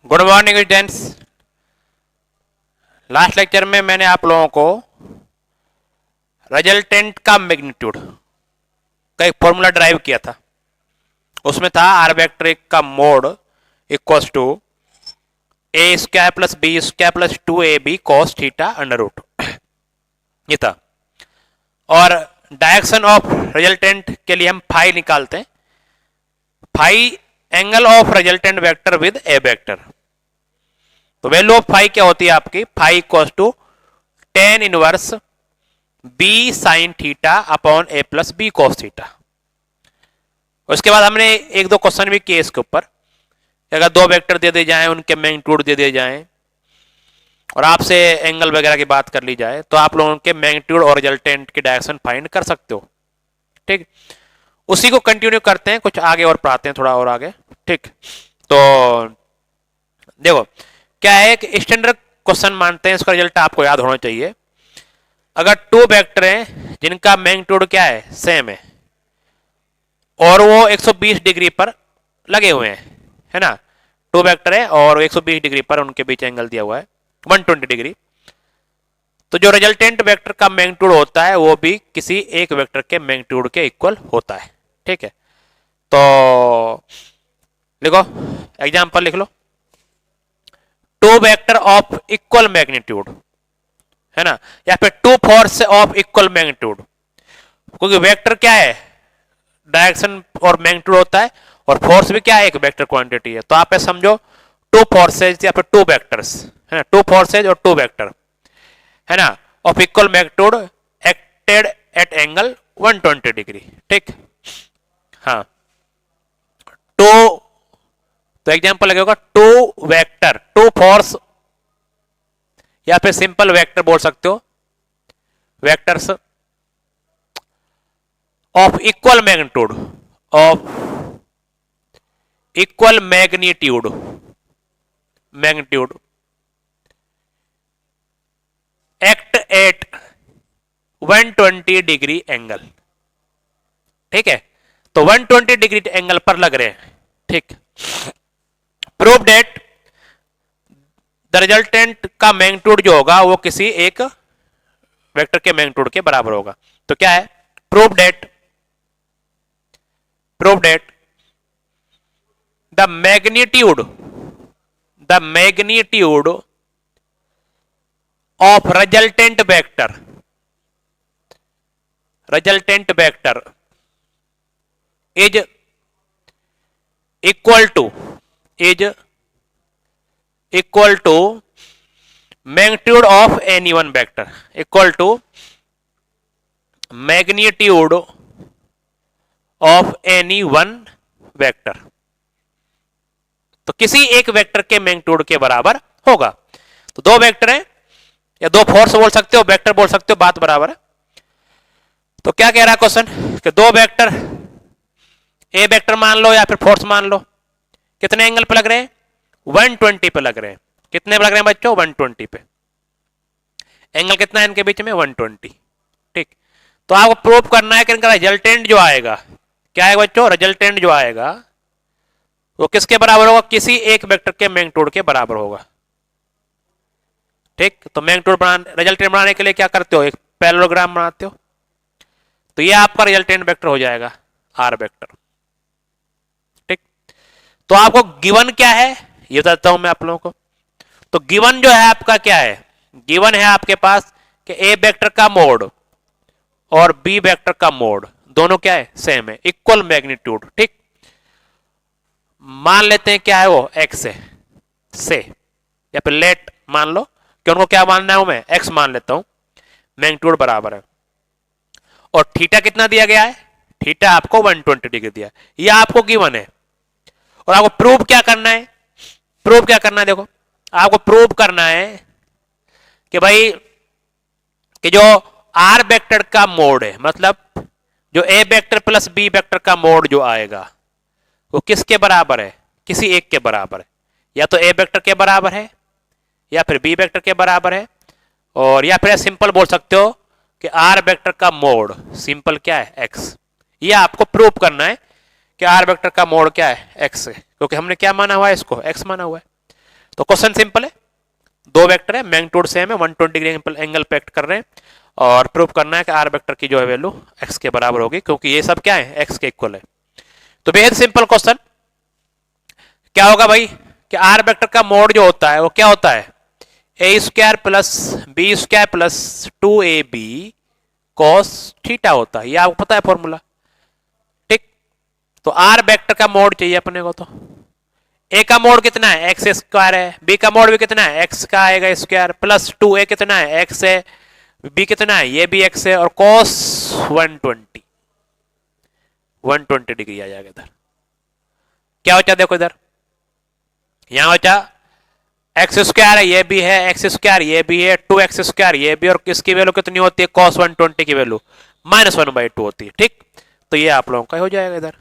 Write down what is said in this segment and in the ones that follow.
Good morning students. Last lecture में मैंने आप लोगों को रिजल्टेंट का मैग्नीट्यूड का एक फॉर्मूला ड्राइव किया था। उसमें था आर वेक्टर का mod equals to A square plus B square plus 2ab cos theta under root, ये था। और डायरेक्शन ऑफ रिजल्टेंट के लिए हम फाई निकालते हैं, phi angle of resultant vector with A vector. तो वैल्यू ऑफ फाई क्या होती है आपकी? Phi equals to tan inverse B sine theta upon A plus B cos theta. उसके बाद हमने एक दो क्वेश्चन भी किए इसके ऊपर। अगर दो वेक्टर दे दिए जाएं, उनके मैग्नीट्यूड दे दिए जाएं और आपसे एंगल वगैरह की बात कर ली जाए, तो आप लोगों के मैग्नीट्यूड और रिजल्टेंट की डायरेक्शन फाइंड कर सकते हो। ठीक, उसी को कंटिन्यू करते हैं, कुछ आगे और पढ़ाते हैं, थोड़ा और आगे। ठीक, तो देखो क्या है, एक स्टैंडर्ड क्वेश्चन मानते हैं, इसका रिजल्ट आपको याद होना चाहिए। अगर टू वेक्टर हैं जिनका मैग्नीट्यूड क्या है, सेम है, और वो 120 डिग्री पर लगे हुए हैं, है ना। टू वेक्टर है और 120 डिग्री पर उनके बीच एंगल दिया हुआ है 120 डिग्री। तो जो रिजल्टेंट वेक्टर का मैग्नीट्यूड होता है वो भी किसी एक वेक्टर के मैग्नीट्यूड के इक्वल होता है। ठीक है, तो लिखो, एग्जांपल लिख लो। Two vector of equal magnitude, है ना, या फिर two force of equal magnitude, क्योंकि वेक्टर क्या है, डायरेक्शन और मैग्नीट्यूड होता है, और फोर्स भी क्या है, एक वेक्टर क्वांटिटी है। तो आप ऐसे समझो टू फोर्सेज या फिर टू वेक्टर्स, है ना, टू फोर्सेज और टू वेक्टर, है ना, of equal magnitude acted at angle 120 degree. ठीक, हाँ, टू, तो एग्जांपल लगेगा टू वेक्टर, टू फोर्स, या फिर सिंपल वेक्टर बोल सकते हो, vectors of equal magnitude, of equal magnitude, magnitude act at 120 degree angle. ठीक है, तो 120 डिग्री एंगल पर लग रहे हैं। ठीक, प्रूव डेट द रिजल्टेंट का मैग्नीट्यूड जो होगा वो किसी एक वेक्टर के मैग्नीट्यूड के बराबर होगा। तो क्या है, prove that the magnitude of resultant vector is equal to magnitude of any one vector, equal to magnitude of any one vector. तो किसी एक वेक्टर के मैग्नीट्यूड के बराबर होगा। तो दो वेक्टर हैं, या दो फोर्स बोल सकते हो, वेक्टर बोल सकते हो, बात बराबर है। तो क्या कह रहा है क्वेश्चन कि दो वेक्टर, ए वेक्टर मान लो या फिर फोर्स मान लो, कितने एंगल पे लग रहे हैं, 120 पे लग रहे हैं। कितने पे लग रहे हैं बच्चों, 120 पे। एंगल कितना है इनके बीच में, 120। ठीक, तो आपको प्रूव करना है कि इनका रिजल्टेंट जो आएगा, क्या है बच्चों, रिजल्टेंट जो आएगा वो किसके बराबर होगा, किसी एक वेक्टर के मैग्नीट्यूड के बराबर होगा। ठीक, तो मैग्नीट्यूड रिजल्टेंट बनाने के लिए क्या करते हो, एक पैरेललोग्राम बनाते हो। तो ये आपका रिजल्टेंट वेक्टर हो जाएगा आर वेक्टर। ठीक, तो आपको गिवन क्या है ये बताता हूं मैं आप लोगों को। तो गिवन जो है आपका क्या है, गिवन है आपके पास कि ए वेक्टर का मोड और बी वेक्टर का मोड दोनों क्या है, सेम है, इक्वल मैग्नीट्यूड। ठीक, मान लेते हैं क्या है वो, एक्स है, से, या फिर लेट मान लो कि उनको क्या मानना है, मैं एक्स मान लेता हूं, मैग्नीट्यूड बराबर है। और थीटा कितना दिया गया है, थीटा आपको 120 डिग्री दिया, यह आपको गिवन है। और आपको प्रूव क्या करना है, प्रूव क्या करना है, देखो आपको प्रूव करना है कि भाई कि जो आर वेक्टर का मोड है, मतलब जो ए वेक्टर प्लस बी वेक्टर का मोड जो आएगा वो किसके बराबर है, किसी एक के बराबर है। या तो ए वेक्टर के बराबर है, या फिर बी वेक्टर के बराबर है, और या फिर सिंपल बोल सकते हो कि आर वेक्टर का मोड सिंपल क्या है, एक्स। ये आपको प्रूव करना है कि आर वेक्टर का मोड क्या है, एक्स है, क्योंकि हमने क्या माना हुआ है, इसको एक्स माना हुआ है। तो क्वेश्चन सिंपल है, दो वेक्टर है, मैग्नीट्यूड सेम है, 120 डिग्री एंगल पे एक्ट कर रहे हैं और प्रूव करना है कि आर वेक्टर की जो है वैल्यू एक्स के बराबर होगी, क्योंकि ये सब क्या है, एक्स के इक्वल है। तो बेहद सिंपल क्वेश्चन क्या होगा भाई कि आर वेक्टर का मोड जो होता है वो क्या होता है, A square plus B square plus 2ab cos theta होता है, ये आपको पता है फॉर्मूला। ठीक, तो आर वेक्टर का मोड चाहिए अपने को। तो ए का मोड कितना है, एक्स स्क्वायर है, बी का मोड भी कितना है, एक्स का आएगा स्क्वायर, प्लस 2a कितना है, एक्स है, बी कितना है, ये भी एक्स है, और कॉस 120 डिग्री आ जाएगा। इधर क्या हो जाए, देखो इधर यहां हो जाए एक्स स्क्वायर है, ये भी है, एक्स स्क्वायर ये भी है, 2x स्क्वायर ये भी, और किसकी वैल्यू कितनी होती है, cos 120 की वैल्यू -1/2 होती है। ठीक, तो ये आप लोगों का हो जाएगा इधर।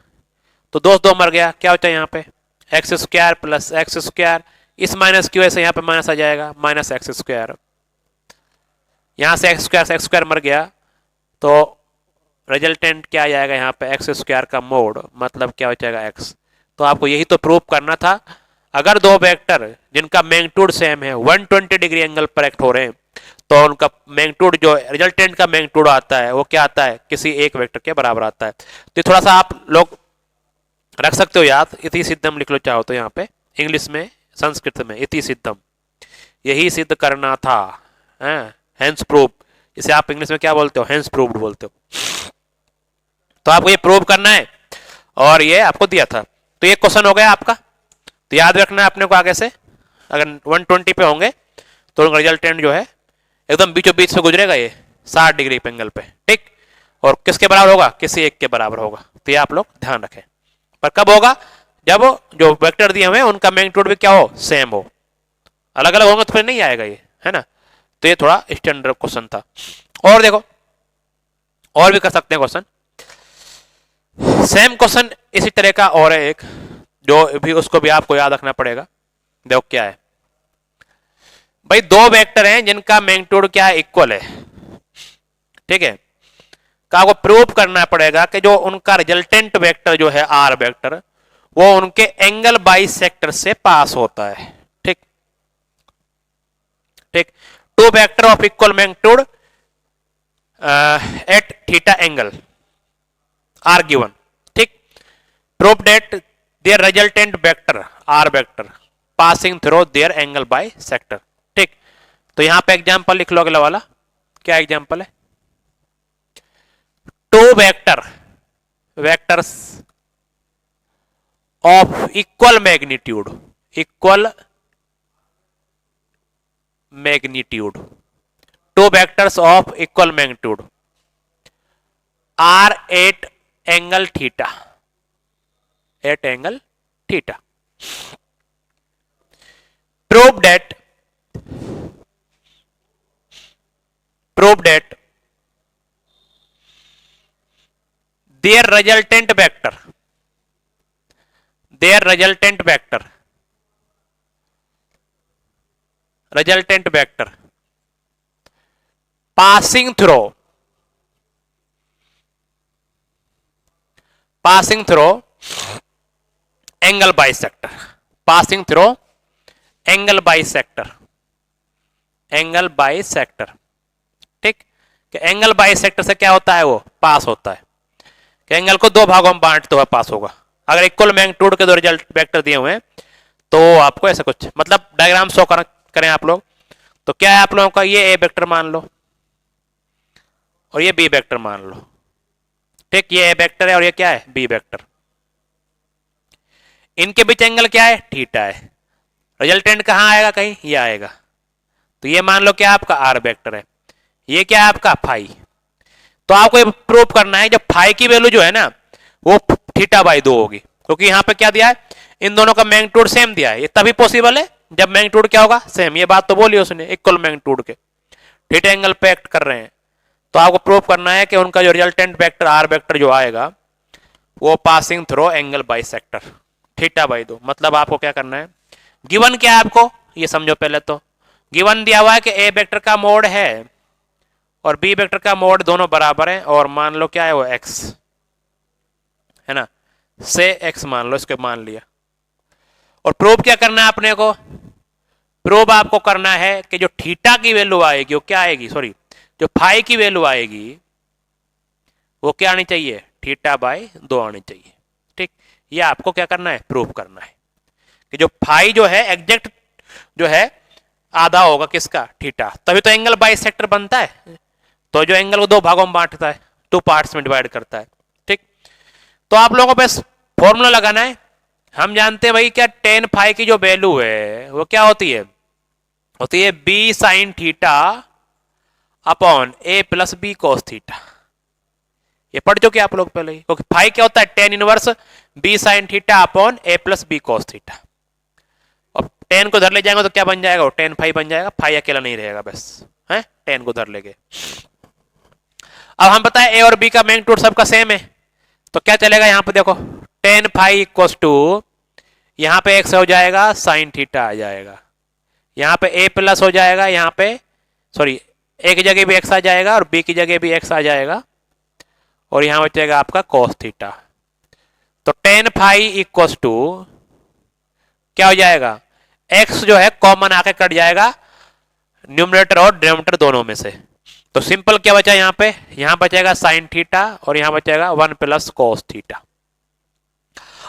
तो दो मर गया, क्या होता है यहाँ पे, x square plus x square, इस माइनस की वजह से यहाँ पे माइनस आ जाएगा, माइनस एक्स स्क्वायर, यहां से एक्स स्क्वायर मर गया, तो रिजल्टेंट क्या आ जाएगा यहाँ पे, एक्स स्क्वायर का मोड, मतलब क्या हो जाएगा एक्स। तो आपको यही तो प्रूव करना था, अगर दो वेक्टर जिनका मैग्नीट्यूड सेम है 120 डिग्री एंगल पर एक्ट हो रहे हैं, तो उनका मैग्नीट्यूड जो रिजल्टेंट का मैग्नीट्यूड आता है वो क्या आता है, किसी एक वेक्टर के बराबर आता है। तो थोड़ा सा आप लोग रख सकते हो याद, इति सिद्धम लिख लो चाहो तो, यहाँ पे इंग्लिश में संस्कृत में इति सिद्धम, यही सिद्ध करना था, हेंस प्रूव, इसे आप इंग्लिश में क्या बोलते हो, हेंस प्रूव्ड बोलते हो। तो आपको ये प्रूव करना है और ये आपको दिया था। तो ये क्वेश्चन हो गया आपका, तो याद रखना है अपने को आगे से, अगर 120 पे होंगे तो रिजल्टेंट जो है एकदम बीचों बीच से गुजरेगा, ये 60 डिग्री पे एंगल पे। ठीक, और किसके बराबर होगा, किसी एक के बराबर होगा। तो ये आप लोग ध्यान रखें, पर कब होगा, जब जो वेक्टर दिए हुए उनका मैग्नीट्यूड भी क्या हो, सेम हो। अलग अलग होंगे तो फिर नहीं आएगा ये, है ना। तो ये थोड़ा स्टैंडर्ड क्वेश्चन था। और देखो और भी कर सकते हैं क्वेश्चन, सेम क्वेश्चन इसी तरह का और है एक, जो भी उसको भी आपको याद रखना पड़ेगा। देखो क्या है भाई, दो वेक्टर हैं जिनका मैग्नीट्यूड क्या है, इक्वल है। ठीक है, का आपको प्रूव करना पड़ेगा कि जो उनका रिजल्टेंट वेक्टर जो है आर वेक्टर, वो उनके एंगल बाइसेक्टर से पास होता है। ठीक ठीक, two vector of equal magnitude at theta angle are given. ठीक, prove that their resultant vector are vector passing through their angle bisector. ठीक, तो यहां पे एग्जांपल लिख लो अगला वाला, क्या एग्जांपल है, two vectors of equal magnitude two vectors of equal magnitude are at angle theta, prove that their resultant vector passing through angle bisector, ठीक, कि एंगल बाइसेक्टर से क्या होता है, वो पास होता है, कि एंगल को दो भागों में बांटते हुए पास होगा। अगर इक्वल मैग्नीट्यूड के दो रिजल्ट वेक्टर दिए हुए हैं तो आपको ऐसा कुछ, मतलब डायग्राम शो करें आप लोग, तो क्या है आप लोगों का, ये ए वेक्टर मान लो और ये बी वेक्टर मान लो। ठीक, ये ए वेक्टर है और ये क्या है, बी वेक्टर, इनके बीच एंगल क्या है, थीटा है। रिजल्टेंट कहां आएगा, कहीं ये आएगा। तो ये मान लो क्या आपका आर वेक्टर है, ये क्या है आपका फाई। तो आपको ये प्रूव करना है जब फाई की वैल्यू जो है ना वो θ/2 होगी, क्योंकि यहां पे क्या दिया है, इन दोनों का मैग्नीट्यूड सेम दिया है। ये तभी पॉसिबल है जब मैग्नीट्यूड क्या होगा, सेम। ये बात तो बोली उसने, इक्वल मैग्नीट्यूड के थीटा एंगल पे एक्ट कर रहे हैं। तो आपको प्रूव करना है कि उनका जो रिजल्टेंट वेक्टर आर वेक्टर जो आएगा वो पासिंग थ्रू एंगल बाइसेक्टर θ/2। मतलब आपको क्या करना है, गिवन क्या है आपको ये समझो पहले। तो गिवन दिया हुआ है कि ए वेक्टर का मोड है और बी वेक्टर का मोड दोनों बराबर है, और मान लो क्या है वो एक्स है ना, से एक्स मान लो, इसके मान लिया। और प्रूव क्या करना है अपने को, प्रूव आपको करना है कि जो थीटा की वैल्यू आएगी वो क्या आएगी, सॉरी जो फाई की वैल्यू आएगी वो क्या आनी चाहिए, थीटा बाई 2 आनी चाहिए। ठीक, ये आपको क्या करना है, प्रूव करना है कि जो फाई जो है एग्जैक्ट जो है आधा होगा किसका, थीटा, तभी तो एंगल बाई सेक्टर बनता है। तो जो एंगल को 2 भागों में बांटता है, 2 पार्ट्स में डिवाइड करता है। ठीक, तो आप लोगों को बस फॉर्मूला लगाना है। हम जानते हैं भाई क्या टेन फाई की जो वैल्यू है वो क्या होती है, होती है B sine theta upon A plus B cos theta. ये पढ़ चुके आप लोग पहले ही, क्योंकि फाई क्या होता है, tan inverse B sine theta upon A plus B cos theta. और टेन को धर ले जाएंगे तो क्या बन जाएगा, वो टेन फाई बन जाएगा, फाई अकेला नहीं रहेगा बस, है टेन को धर लेंगे। अब हम बताएं ए और बी का मैग्नीट्यूड सबका सेम है, तो क्या चलेगा यहाँ पे देखो, टेन फाई इक्वस टू यहाँ पे एक्स हो जाएगा, साइन थीटा आ जाएगा, यहाँ पे ए प्लस हो जाएगा, यहाँ पे सॉरी ए की जगह भी एक्स आ जाएगा और बी की जगह भी एक्स आ जाएगा, और यहां बचेगा आपका cos थीटा। तो टेन फाई इक्वस टू क्या हो जाएगा, x जो है कॉमन आके कट जाएगा न्यूमरेटर और डिनोमिनेटर दोनों में से। तो सिंपल क्या बचा यहां पे, यहां बचेगा साइन थीटा और यहां बचेगा 1 प्लस cos थीटा।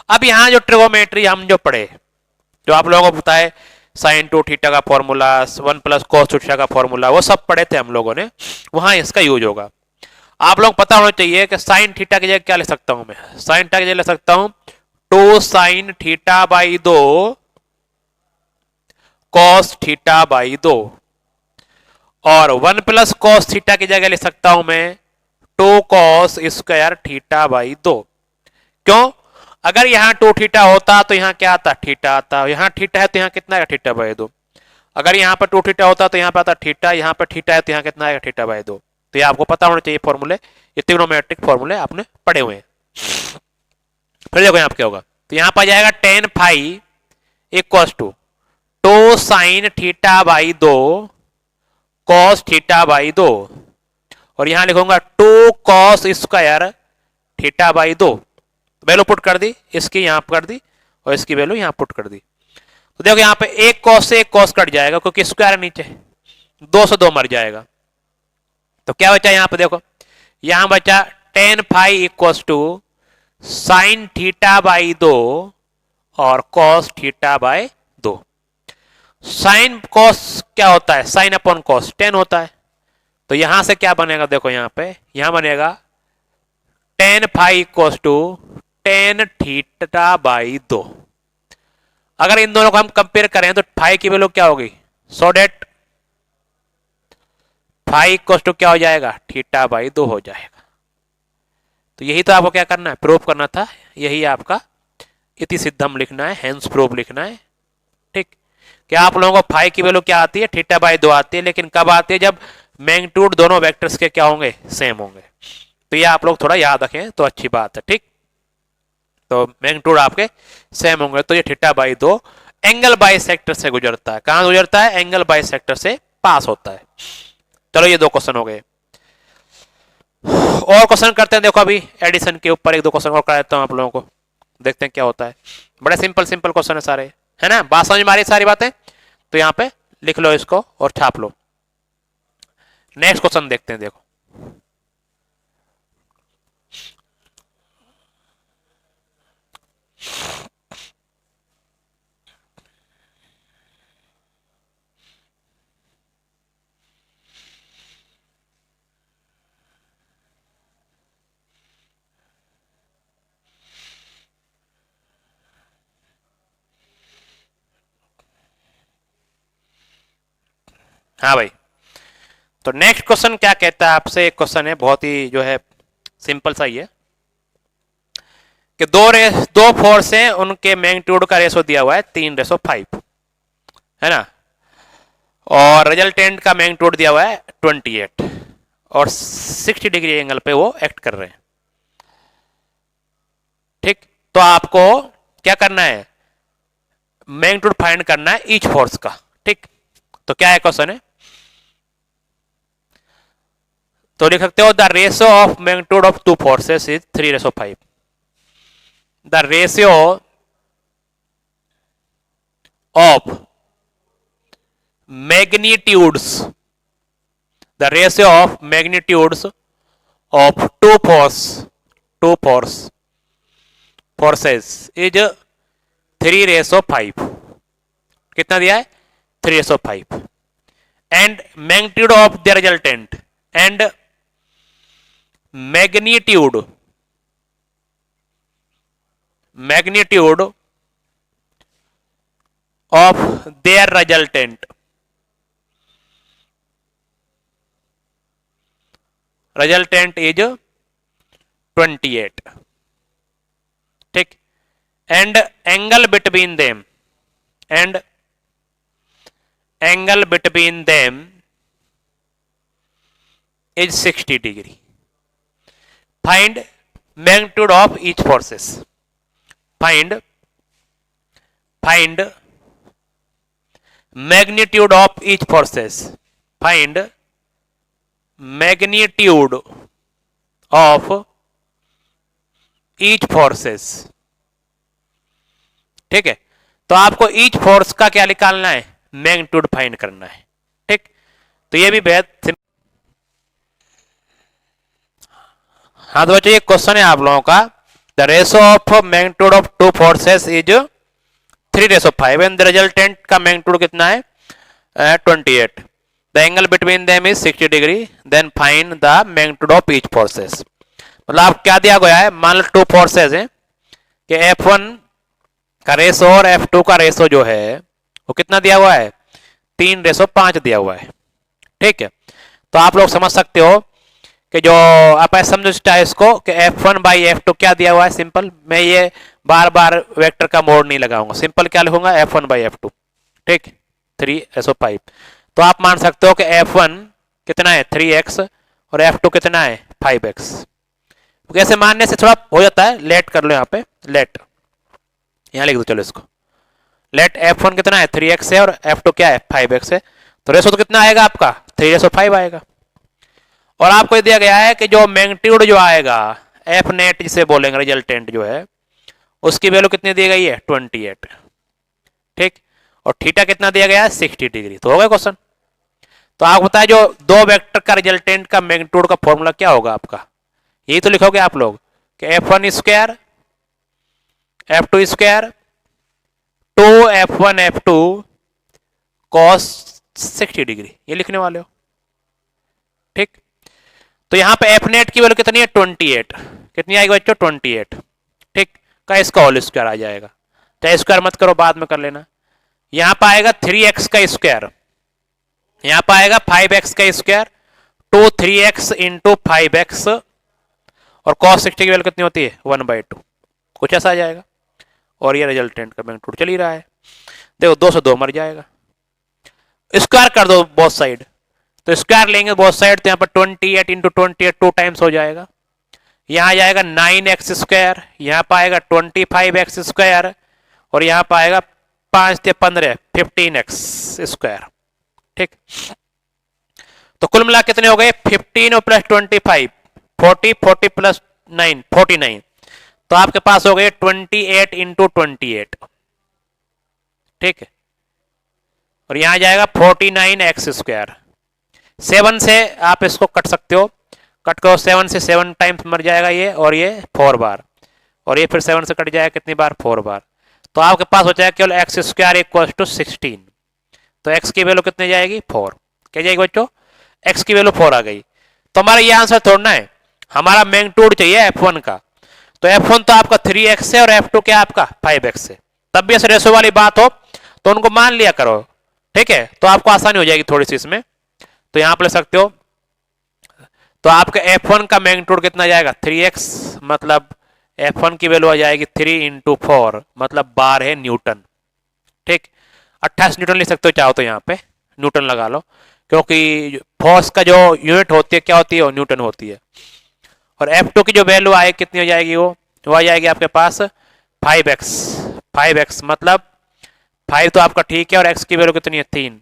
अब यहां जो ट्रिगोमेट्री हम जो पढ़े, जो आप लोगों को बताए साइन 2 थीटा का फॉर्मूला, 1 प्लस cos थीटा का फॉर्मूला, वो सब पढ़े थे हम लोगों ने, वहां इसका यूज होगा। आप लोग पता होना चाहिए कि साइन थीटा की जगह क्या ले सकता हूं मैं, साइन थीटा की जगह ले सकता हूं 2 sine theta by 2 cos theta by 2, और 1 प्लस कॉस थीटा की जगह ले सकता हूं मैं 2 कॉस स्क्वायर थीटा बाई 2। क्यों, अगर यहां 2 थीटा होता तो यहां क्या आता, थीटा आता, यहां थीटा है तो यहां कितना है, थीटा बाई 2। अगर यहां पर 2 थीटा होता तो यहां पर आता थीटा, यहां पर थीटा है तो यहां कितना आएगा, थीटा बाई 2। तो ये आपको पता होना चाहिए फॉर्मूले, ये ट्रिग्नोमेट्रिक फॉर्मूले आपने पढ़े हुए हैं। फिर देखो यहां पे क्या होगा, तो यहां पर जाएगा tan phi equal to 2 sine theta by 2 cos theta by 2, और यहां लिखूंगा 2 cos square theta by 2। Value put कर दी, इसकी यहां कर दी और इसकी वैल्यू यहां पुट कर दी। तो देखो यहां पे एक कॉस से एक कॉस कट जाएगा क्योंकि स्क्वायर नीचे, 2 से 2 मर जाएगा। तो क्या बचा यहां पे देखो, यहां बचा tan phi equal to sine theta by 2 और cos theta by 2। Sine cos क्या होता है, साइन अपॉन कॉस 10 होता है। तो यहां से क्या बनेगा देखो, यहां पे यहां बनेगा tan phi equal to tan theta by 2। अगर इन दोनों को हम कंपेयर करें तो फाई की वैल्यू क्या होगी, सो डेट फाई इक्वल टू क्या हो जाएगा, थीटा बाई 2 हो जाएगा। तो यही तो आपको क्या करना है, प्रूफ करना था, यही आपका इति सिद्धम लिखना है, हेंस प्रूफ लिखना है। ठीक, क्या आप लोगों को फाई की वैल्यू क्या आती है, थीटा बाई 2 आती है, लेकिन कब आती है, जब मैग्नीट्यूड दोनों वेक्टर्स के क्या होंगे, सेम होंगे। तो ये आप लोग थोड़ा याद रखें तो अच्छी बात है। ठीक, तो मैग्नीट्यूड आपके सेम होंगे तो ये theta by 2 angle by sector से गुजरता है। कहां गुजरता है, एंगल बाई सेक्टर से पास होता है। चलो ये 2 क्वेश्चन हो गए, और क्वेश्चन करते हैं। देखो अभी एडिशन के ऊपर 1-2 क्वेश्चन और करा देता हूं आप लोगों को, देखते हैं क्या होता है। बड़े सिंपल सिंपल क्वेश्चन है सारे, है ना, बात समझ में आ रही सारी बातें। तो यहां पे लिख लो इसको और छाप लो। नेक्स्ट क्वेश्चन देखते हैं, देखो हाँ भाई। तो नेक्स्ट क्वेश्चन क्या कहता है आपसे, एक क्वेश्चन है बहुत ही जो है सिंपल सा ही है कि दो फोर्स हैं, उनके मैग्नीट्यूड का रेशो दिया हुआ है 3:5, है ना, और रिजल्टेंट का मैग्नीट्यूड दिया हुआ है 28 और 60 डिग्री एंगल पे वो एक्ट कर रहे हैं। ठीक, तो आपको क्या करना है, मैग्नीट्यूड फाइंड करना है ईच फोर्स का। ठीक, तो क्या है क्वेश्चन है, तो लिख सकते हो the ratio of magnitude of 2 forces is 3:5। The ratio of magnitudes, the ratio of magnitudes of two forces is 3:5. कितना दिया है? 3:5. And magnitude of the resultant and magnitude of their resultant is 28. ठीक. And angle between them is 60 degree. Find magnitude of each forces. Find magnitude of each forces. Find magnitude of each forces. ठीक है. तो आपको each force का क्या निकालना है? Magnitude find करना है. ठीक. तो ये भी बेहद. हाँ तो बच्चों ये क्वेश्चन है आप लोगों का. The ratio of magnitude of two forces is 3:5 and the resultant का मैग्नीट्यूड कितना है? 28. The angle between them is 60 degree. Then find the magnitude of each forces. मतलब आप क्या दिया गया है? मान लो टू फोर्सेस हैं कि F1 का रेशो और F2 का रेशो जो है वो कितना दिया हुआ है? 3:5 दिया हुआ है. ठीक है. तो आप लोग समझ सकते हो कि जो आप ऐसा समझो इसको कि F1/F2 क्या दिया हुआ है. सिंपल. मैं ये बार बार वेक्टर का मोड नहीं लगाऊंगा. सिंपल क्या लिखूंगा? F1/F2. ठीक. 3:5. तो आप मान सकते हो कि F1 कितना है? 3x और F2 कितना है? 5x. कैसे मानने से थोड़ा हो जाता है. लेट कर लो यहाँ पे. लेट यहाँ लिख दो. चलो इसको. लेट F1 कितना है? 3x है और F2 क्या है? 5x है. तो रेशो तो कितना आएगा आपका? 3:5 आएगा. और आपको ये दिया गया है कि जो मैग्नीट्यूड जो आएगा F नेट जिसे बोलेंगे रिजल्टेंट जो है उसकी वैल्यू कितनी दी गई है? 28. ठीक. और थीटा कितना दिया गया है? 60 डिग्री. तो हो गया क्वेश्चन. तो आपको बताया जो दो वेक्टर का रिजल्टेंट का मैग्नीट्यूड का फॉर्मूला क्या होगा आपका? यही तो लिखोगे आप लोग कि F1 square F2 square 2F1 F2 cos 60 degree. ये लिखने वाले हो. ठीक. तो यहां पे F नेट की वैल्यू कितनी है? 28. कितनी आएगी बच्चों? 28. ठीक. का इसका होल स्क्वायर आ जाएगा. चाहे स्क्वायर मत करो, बाद में कर लेना. यहां पर आएगा 3x का स्क्वायर. यहां पर आएगा 5x का स्क्वायर. 2 3x इंटू 5x और cos 60 की वैल्यू कितनी होती है? 1/2. कुछ ऐसा आ जाएगा. और ये रिजल्टेंट का मैग्नीट्यूड चल ही रहा है. देखो 2 से 2 मर जाएगा. स्क्वायर कर दो बोथ साइड. तो स्क्वायर लेंगे बोथ साइड. तो यहाँ पर 28 इंटू 28 2 टाइम्स हो जाएगा. यहाँ आ जाएगा 9x स्क्वायर. यहाँ पर आएगा 25x स्क्वायर और यहाँ पर आएगा 5 से 15 15x स्क्वायर. ठीक. तो कुल मिला कितने हो गए? 15 और प्लस 25 40 40 प्लस 9 49. तो आपके पास हो गए 28 इंटू 28. ठीक है. और यहां जाएगा 49x स्क्वायर. 7 से आप इसको कट सकते हो. कट करो. 7 से 7 टाइम्स मर जाएगा ये. और ये 4 बार. और ये फिर 7 से कट जाएगा कितनी बार? 4 बार. तो आपके पास हो जाएगा केवल x स्क्वायर इक्वल टू 16. तो x की वैल्यू कितनी जाएगी? 4. क्या जाएगी बच्चों? x की वैल्यू 4 आ गई. तो हमारा ये आंसर थोड़ना है. हमारा मैग्नीट्यूड चाहिए F1 का. तो F1 तो आपका 3x है और F2 क्या आपका? 5x है. तब भी ऐसे रेशो वाली बात हो तो उनको मान लिया करो. ठीक है. तो आपको आसानी हो जाएगी थोड़ी सी इसमें. तो यहां पर ले सकते हो. तो आपका F1 का मैग्नीट्यूड कितना जाएगा? 3x. मतलब F1 की वैल्यू आ जाएगी 3 इंटू 4 मतलब 12 न्यूटन. ठीक. 28 न्यूटन लिख सकते हो चाहो तो. यहाँ पे न्यूटन लगा लो क्योंकि फोर्स का जो यूनिट होती है क्या होती है? वो न्यूटन होती है. और F2 की जो वैल्यू आए कितनी हो जाएगी? वो आ जाएगी आपके पास 5x. 5x मतलब 5 तो आपका ठीक है और x की वैल्यू कितनी है? 3.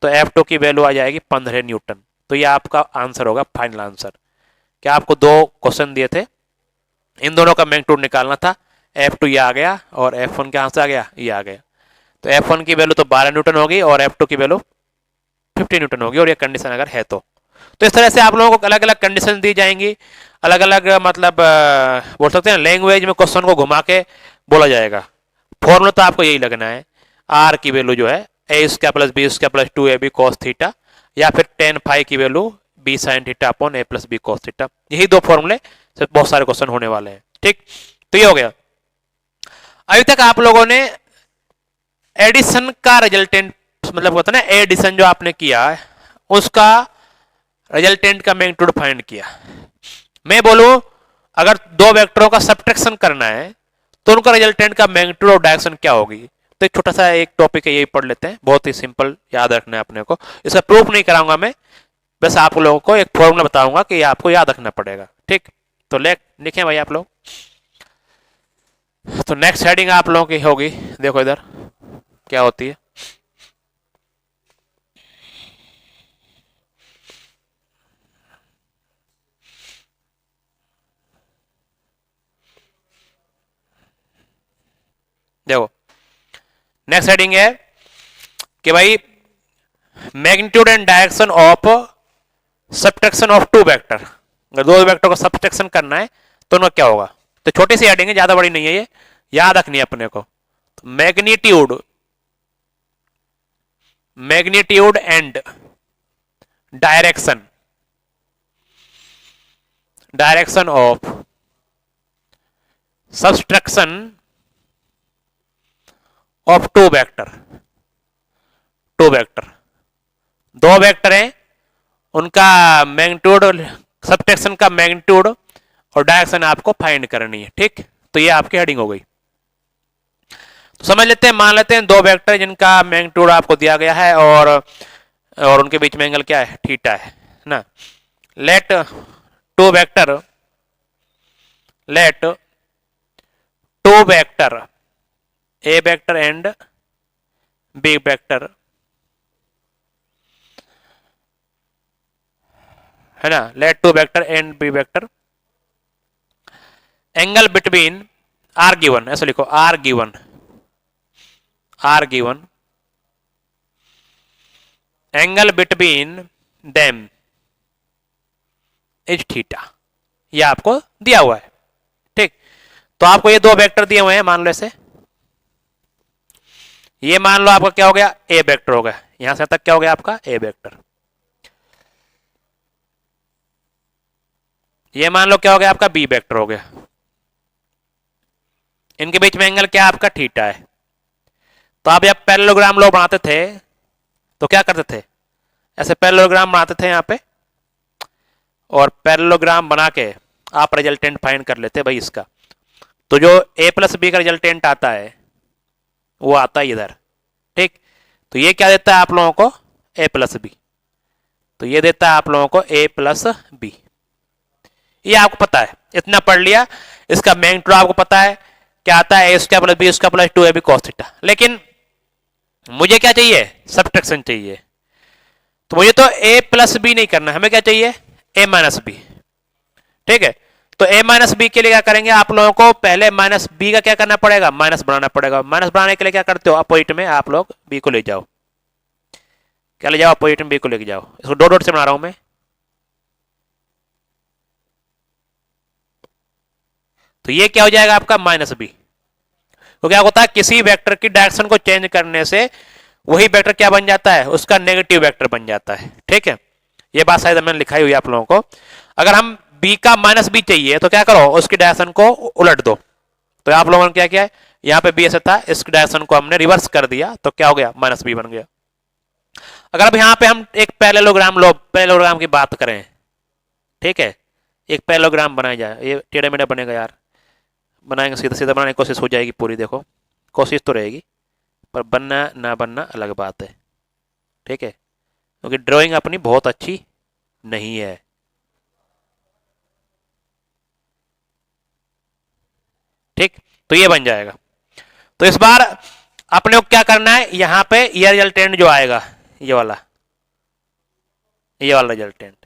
तो F2 की वैल्यू आ जाएगी 15 न्यूटन. तो ये आपका आंसर होगा फाइनल आंसर. क्या आपको 2 क्वेश्चन दिए थे, इन दोनों का मैग्नीट्यूड निकालना था. F2 ये आ गया और F1 क्या आंसर आ गया? ये आ गया. तो F1 की वैल्यू तो 12 न्यूटन होगी और F2 की वैल्यू 50 न्यूटन होगी, और ये कंडीशन अगर है तो इस तरह से आप लोगों को अलग अलग कंडीशन दी जाएंगी, अलग अलग मतलब बोल सकते हैं लैंग्वेज में क्वेश्चन को घुमा के बोला जाएगा। फॉर्मूला तो आपको यही लगना है, आर की वैल्यू जो है A square plus B square plus 2ab cos theta, या फिर tan फाई की value b sin theta upon a plus B cos theta. यही दो फॉर्मूले से बहुत सारे क्वेश्चन होने वाले हैं। ठीक, तो ये हो गया। अभी तक आप लोगों ने एडिशन का रिजल्टेंट, मतलब होता है ना एडिशन जो आपने किया है उसका रिजल्टेंट का मैग्नीट्यूड फाइंड किया। मैं बोलूं अगर दो वेक्टरों का सब्ट्रैक्शन करना है तो उनका रिजल्टेंट का मैग्नीट्यूड और डायरेक्शन क्या होगी। तो एक छोटा सा एक टॉपिक है, यही पढ़ लेते हैं, बहुत ही सिंपल, याद रखना है अपने को। इसका प्रूफ नहीं कराऊंगा मैं, बस आप लोगों को एक फॉर्मूला बताऊंगा कि आपको याद रखना पड़ेगा। ठीक, तो लिखें भाई आप लोग। तो नेक्स्ट हेडिंग आप लोगों की होगी, देखो इधर क्या होती है। देखो नेक्स्ट हेडिंग है कि भाई magnitude and direction of subtraction of two vector. अगर दो वेक्टर को सब्ट्रैक्शन करना है तो उनका क्या होगा। तो छोटी सी हेडिंग है, ज्यादा बड़ी नहीं है, ये याद रखनी है अपने को। तो magnitude and direction of subtraction of two vector. दो वेक्टर हैं, उनका मैग्नीट्यूड, सब्ट्रैक्शन का मैग्नीट्यूड और डायरेक्शन आपको फाइंड करनी है। ठीक, तो ये आपकी हेडिंग हो गई। तो समझ लेते हैं, मान लेते हैं दो वेक्टर जिनका मैग्नीट्यूड आपको दिया गया है और उनके बीच में एंगल क्या है, थीटा है ना। Let two vector A vector and B vector है ना, let two vector and B vector angle between are given, ऐसे लिखो are given angle between them is theta. ये आपको दिया हुआ है। ठीक, तो आपको ये दो वेक्टर दिए हुए हैं, मान लो ऐसे, ये मान लो आपका क्या हो गया, ए वेक्टर हो गया, यहां से तक क्या हो गया आपका ए वेक्टर। ये मान लो क्या हो गया आपका बी वेक्टर हो गया। इनके बीच में एंगल क्या आपका थीटा है। तो आप जब पैरेललोग्राम लो बनाते थे तो क्या करते थे, ऐसे पैरेललोग्राम बनाते थे यहां पे, और पैरेललोग्राम बना के आप रिजल्टेंट फाइंड कर लेते भाई इसका। तो जो ए प्लस बी का रिजल्टेंट आता है वो आता है इधर। ठीक, तो ये क्या देता है आप लोगों को, ए प्लस बी। तो ये देता है आप लोगों को ए प्लस बी। ये आपको पता है, इतना पढ़ लिया। इसका मैग्नीट्यूड आपको पता है क्या आता है, A square plus B square plus 2ab cos theta. लेकिन मुझे क्या चाहिए, सब्ट्रैक्शन चाहिए। तो मुझे तो ए प्लस बी नहीं करना, हमें क्या चाहिए, ए माइनस बी। ठीक है, तो ए माइनस बी के लिए क्या करेंगे, आप लोगों को पहले माइनस बी का क्या करना पड़ेगा, माइनस बनाना पड़ेगा। माइनस बनाने के लिए क्या करते हो, अपोजिट में आप लोग बी को ले जाओ। क्या ले जाओ, अपोजिट में बी को लेके जाओ। इसको दो डॉट से बना रहा हूं मैं। तो ये क्या हो जाएगा आपका माइनस बी। तो क्या होता है, किसी वेक्टर की डायरेक्शन को चेंज करने से वही वेक्टर क्या बन जाता है, उसका नेगेटिव वेक्टर बन जाता है। ठीक है, ये बात शायद मैंने लिखाई हुई है आप लोगों को। अगर हम बी का माइनस बी चाहिए तो क्या करो, उसकी डायरेक्शन को उलट दो। तो आप लोगों ने क्या किया है, यहाँ पे बी ऐसा था, इसकी डायरेक्शन को हमने रिवर्स कर दिया, तो क्या हो गया, माइनस बी बन गया। अगर अब यहाँ पे हम एक पैरेललोग्राम की बात करें, ठीक है, एक पैरेललोग्राम बनाया जाए, ये टेढ़ा मेढ़ा बनेगा यार, बनाएंगे सीधा सीधा बनाने की कोशिश हो जाएगी पूरी, देखो कोशिश तो रहेगी, पर बनना ना बनना अलग बात है। ठीक है, क्योंकि ड्राइंग अपनी बहुत अच्छी नहीं है। ठीक, तो ये बन जाएगा। तो इस बार अपने को क्या करना है, यहां पे ये रिजल्टेंट जो आएगा, ये वाला रिजल्टेंट,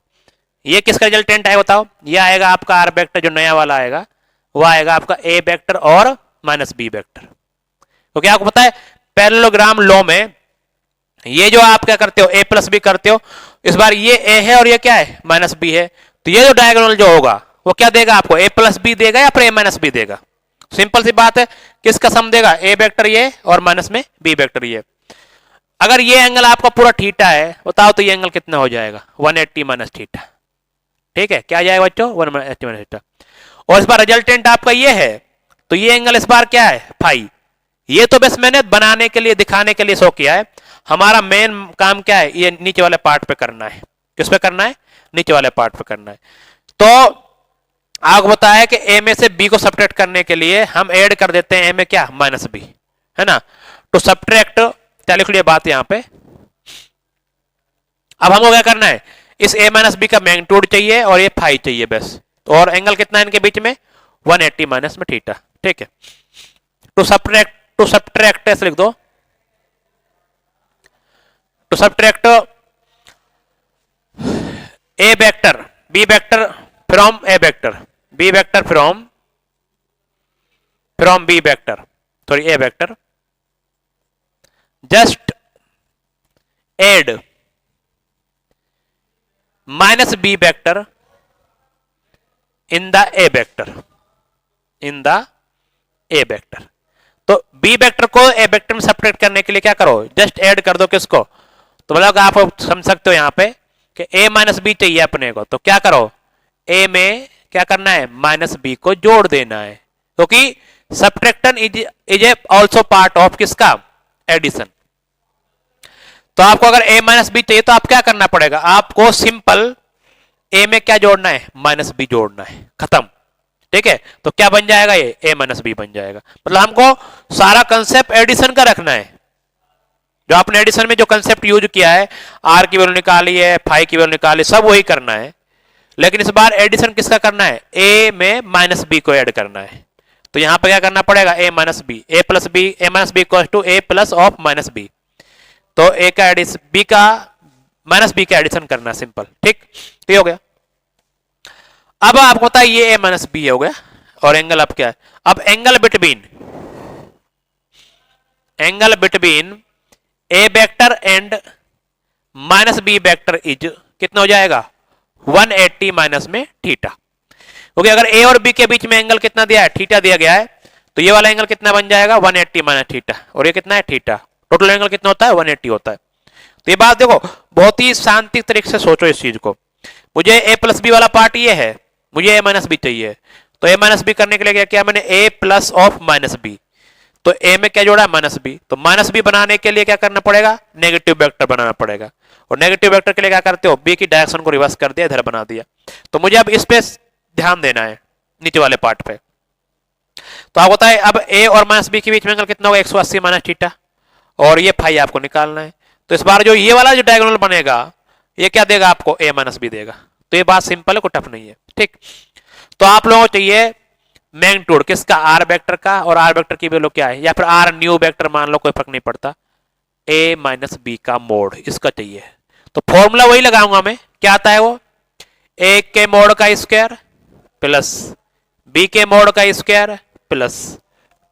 ये किसका रिजल्टेंट है बताओ, ये आएगा आपका आर वेक्टर, जो नया वाला आएगा वो आएगा आपका ए वेक्टर और माइनस बी वेक्टर। क्योंकि आपको पता है पैरेललोग्राम लॉ में ये जो आप क्या करते हो ए प्लस बी करते हो, इस बार ये ए है और ये क्या है माइनस बी है, तो ये जो डायगोनल जो होगा वो क्या देगा आपको, ए प्लस बी देगा या फिर ए माइनस बी देगा। सिंपल सी बात है, किसका सम देगा, ए वेक्टर ये और माइनस में बी वेक्टर ये। अगर ये एंगल आपका पूरा थीटा है, बताओ तो ये एंगल कितना हो जाएगा, 180 माइनस थीटा। ठीक है, क्या आ जाएगा बच्चों, 180 माइनस थीटा। और इस बार रिजल्टेंट आपका ये है, तो ये एंगल इस बार क्या है, फाई। ये तो बस मैंने बनाने के लिए दिखाने के लिए शो किया है, हमारा मेन काम क्या है, ये नीचे वाले पार्ट पे करना है। किस पे करना है, नीचे वाले पार्ट पे करना है। तो आपको बताया कि ए में से बी को सब्ट्रैक्ट करने के लिए हम ऐड कर देते हैं ए में क्या, माइनस बी, है ना। तो सब्ट्रैक्ट, क्या लिख लिया बात यहां पे। अब हमको क्या करना है, इस ए माइनस बी का मैग्नीट्यूड चाहिए और ये फाई चाहिए बस। तो और एंगल कितना है इनके बीच में, 180 माइनस में थीटा। ठीक है, टू सब्ट्रैक्ट ऐसे लिख दो, to subtract A vector B vector from A vector, B vector from B vector, sorry A vector, just add minus B vector in the A vector, in the A vector. तो B vector को A vector में subtract करने के लिए क्या करो, just add कर दो किसको, तो मतलब आप समझ सकते हो यहां पे कि ए माइनस बी चाहिए अपने को, तो क्या करो, ए में क्या करना है, माइनस बी को जोड़ देना है, क्योंकि subtraction is a also part of किसका, एडिशन। तो आपको अगर ए माइनस बी चाहिए तो आप क्या करना पड़ेगा, आपको सिंपल ए में क्या जोड़ना है, माइनस बी जोड़ना है, खत्म। ठीक है, तो क्या बन जाएगा, ये ए माइनस बी बन जाएगा। मतलब हमको सारा कंसेप्ट एडिशन का रखना है, जो आपने एडिशन में जो कंसेप्ट यूज किया है, आर की वैल्यू निकाली है, फाई की वैल्यू निकाली, सब वही करना है। लेकिन इस बार एडिशन किसका करना है, ए में माइनस बी को ऐड करना है। तो यहां पर क्या करना पड़ेगा, A minus B, A plus B, A minus B equal to A plus of minus B. तो ए का एडिशन, बी का माइनस बी का एडिशन करना सिंपल। ठीक, तो ये हो गया। अब आपको पता है ये ए माइनस बी हो गया, और एंगल अब क्या है, अब angle between A vector and minus B vector is कितना हो जाएगा, 180 माइनस में थीटा। क्योंकि अगर ए और बी के बीच में एंगल कितना दिया है, थीटा दिया गया है, तो ये वाला एंगल कितना बन जाएगा, 180 माइनस थीटा, और ये कितना है, थीटा। टोटल एंगल कितना होता है, 180 होता है। तो ये बात देखो, बहुत ही शांति तरीके से सोचो इस चीज को। मुझे ए प्लस बी वाला पार्ट ये है, मुझे ए माइनस बी चाहिए, तो ए माइनस बी करने के लिए क्या किया मैंने, ए प्लस ऑफ माइनस बी। तो ए में क्या जोड़ा, माइनस बी। तो माइनस बी बनाने के लिए क्या करना पड़ेगा, नेगेटिव वेक्टर बनाना पड़ेगा। और नेगेटिव वेक्टर के लिए क्या करते हो, बी की डायरेक्शन को रिवर्स कर दिया, इधर बना दिया। तो मुझे अब इस पे ध्यान देना है, नीचे वाले पार्ट पे। तो आप बताए अब ए और माइनस बी के बीच में एंगल कितना होगा, 180 माइनस थीटा, और ये फाई आपको निकालना है। तो इस बार जो ये वाला जो डायगोनल बनेगा, ये क्या देगा आपको, ए माइनस बी देगा। तो ये बात सिंपल है, कोई टफ नहीं है। ठीक, तो आप लोगों को चाहिए मैग्नीट्यूड किसका, आर वेक्टर का, और आर वेक्टर की वैल्यू क्या है, या फिर आर न्यू वेक्टर मान लो, कोई फर्क नहीं पड़ता, ए माइनस बी का मोड इसका चाहिए। तो फॉर्मूला वही लगाऊंगा मैं, क्या आता है वो, ए के मोड का स्क्वायर प्लस बी के मोड का square plus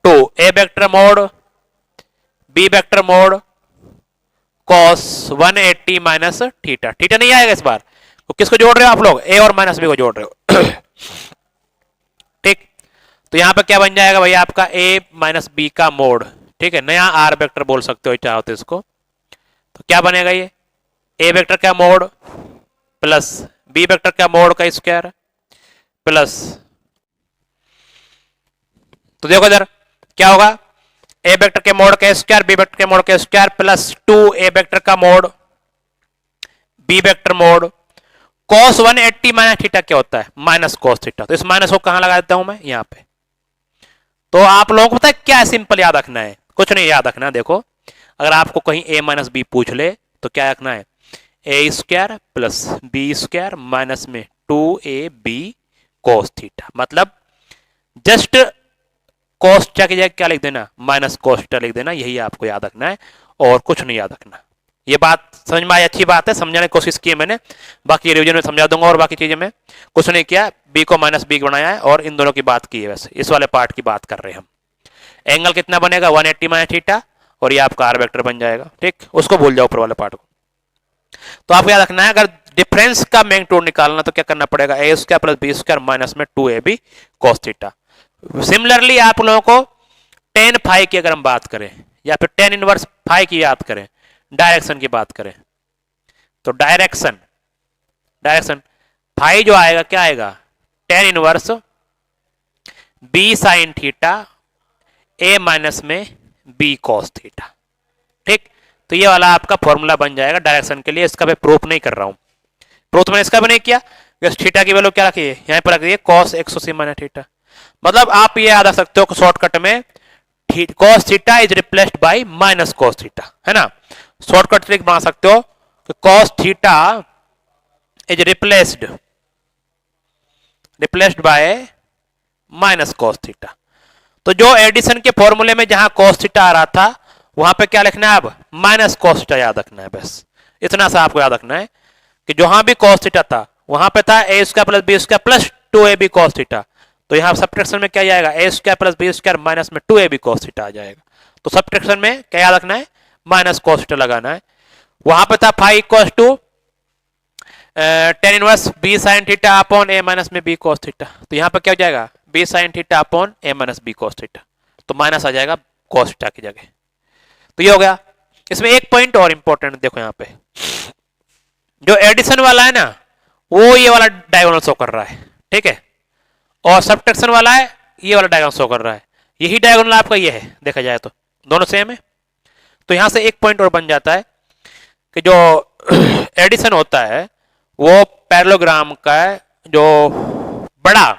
2 A vector mod B vector mod cos 180 minus theta. Theta नहीं आएगा इस बार, तो किसको जोड़ रहे हो आप लोग, ए और माइनस बी को जोड़ रहे हो। ठीक, तो यहां पे क्या बन जाएगा भैया आपका, ए माइनस बी का मोड। ठीक है, नया आर वेक्टर बोल सकते हो चाहो तो इसको। तो क्या बनेगा ये, ए वेक्टर का मोड प्लस बी वेक्टर का मोड का स्क्वायर प्लस, तो देखो इधर क्या होगा, ए वेक्टर के मोड का स्क्वायर बी वेक्टर के मोड का स्क्वायर प्लस 2 ए वेक्टर का mod B vector mod cos 180 minus theta क्या होता है, माइनस कॉस थीटा। तो इस माइनस को कहां लगा देता हूं मैं, यहां पे। तो आप लोगों को पता है क्या सिंपल याद रखना है, कुछ नहीं याद रखना। देखो अगर आपको कहीं ए माइनस बी पूछ ले तो क्या रखना है, A square plus B square minus में 2ab cos थीटा। मतलब जस्ट cos थीटा की जगह क्या लिख देना, माइनस cos थीटा लिख देना। यही आपको याद रखना है और कुछ नहीं याद रखना। ये बात समझ में आई, अच्छी बात है, समझाने की कोशिश की है मैंने। बाकी रिवीजन में समझा दूंगा, और बाकी चीजें में कुछ नहीं किया, बी को माइनस बी बनाया है और इन दोनों की बात की है। वैसे इस वाले पार्ट की बात कर रहे हैं हम। एंगल कितना बनेगा, 180 माइनस थीटा, और ये आपका आर वेक्टर बन जाएगा। ठीक, उसको भूल जाओ ऊपर वाले पार्ट को। तो आपको याद रखना है, अगर डिफरेंस का मैग्नीट्यूड निकालना तो क्या करना पड़ेगा, A square plus B square minus में 2ab cos थीटा। सिमिलरली आप लोगों को tan फाई की अगर हम बात करें या फिर tan इनवर्स फाई की याद करें, डायरेक्शन की बात करें, तो डायरेक्शन फाई जो आएगा क्या आएगा, tan इनवर्स b sine theta a minus में b cos थीटा। ठीक, तो ये वाला आपका फॉर्मूला बन जाएगा डायरेक्शन के लिए। इसका मैं प्रूफ नहीं कर रहा हूं, प्रूफ मैंने इसका भी नहीं किया। थीटा की वैल्यू क्या रखी है, यहां पर रख दी cos 180 माइनस थीटा। मतलब आप ये याद रख सकते हो शॉर्टकट में, cos theta is replaced by minus cos theta, है ना। शॉर्टकट ट्रिक बना सकते हो कि cos theta is replaced by minus cos theta. तो जो एडिशन के फॉर्मूले में जहां cos थीटा आ रहा था वहां पे क्या लिखना है, अब माइनस cos थीटा याद रखना है। बस इतना सा आपको याद रखना है कि जहां भी cos थीटा था वहां पे था a square plus B square plus 2ab cos theta. तो यहां सब्ट्रैक्शन में क्या जाएगा, a square plus B square minus में 2ab cos थीटा आ जाएगा। तो सब्ट्रैक्शन में क्या याद रखना है, माइनस cos थीटा लगाना है। वहां पे था फाई इक्वल टू tan इनवर्स b sin theta upon a minus में b cos थीटा। तो यहां पर क्या हो जाएगा, b sin theta upon a minus b cos theta. तो माइनस आ जाएगा cos थीटा की जगह। तो ये हो गया। इसमें एक पॉइंट और इंपॉर्टेंट देखो, यहां पे जो एडिशन वाला है ना वो ये वाला डायगोनल शो कर रहा है, ठीक है, और सब्ट्रैक्शन वाला है ये वाला डायगोनल शो कर रहा है। यही डायगोनल आपका ये है, देखा जाए तो दोनों सेम है। तो यहां से एक पॉइंट और बन जाता है कि जो एडिशन होता है वो पैरेललोग्राम का जो बड़ा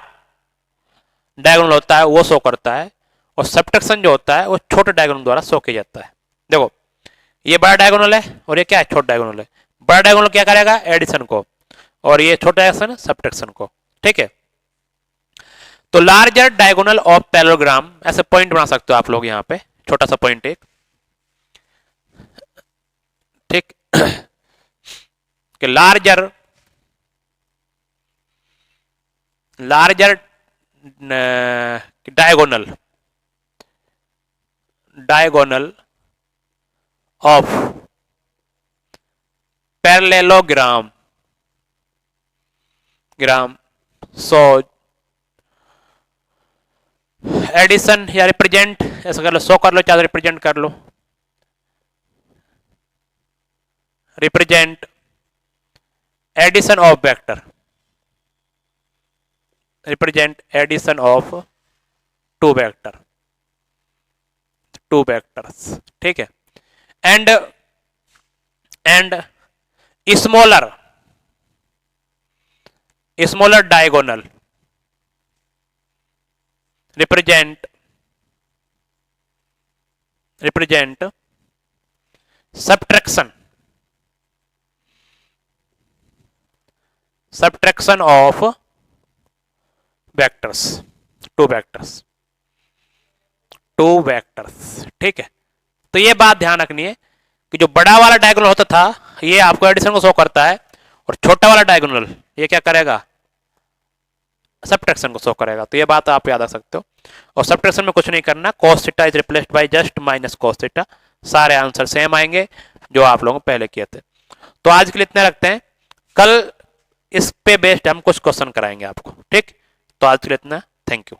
डायगोनल होता है वो शो करता है, और सब्ट्रैक्शन जो होता है वो छोटे डायगोनल द्वारा शो किया जाता है। देखो ये बड़ा डायगोनल है और ये क्या है, छोटा डायगोनल है। बड़ा डायगोनल क्या करेगा, एडिशन को, और ये छोटा डायगोनल सब्ट्रैक्शन को। ठीक है, तो लार्जर डायगोनल ऑफ पैरेललोग्राम, ऐसे पॉइंट बना सकते हो आप लोग यहां पे, छोटा सा पॉइंट एक, ठीक, कि larger diagonal of parallelogram so addition या रिप्रेजेंट ऐसा कर लो, शो कर लो, चाहे रिप्रेजेंट कर लो, represent addition of vector, represent addition of two vectors. ठीक है, and smaller diagonal represent subtraction of vectors, two vectors. ठीक है, तो ये बात ध्यान रखनी है कि जो बड़ा वाला डायगोनल होता था ये आपको एडिशन को शो करता है, और छोटा वाला डायगोनल ये क्या करेगा, सब्ट्रैक्शन को शो करेगा। तो ये बात आप याद रख सकते हो। और सब्ट्रैक्शन में कुछ नहीं करना, cos theta is replaced by just minus cos theta. सारे आंसर सेम आएंगे जो आप लोगों को पहले किए थे। तो आज के लिए इतना रखते हैं, कल इस पे बेस्ड हम कुछ क्वेश्चन कराएंगे आपको। ठीक, तो आज के लिए इतना, थैंक यू।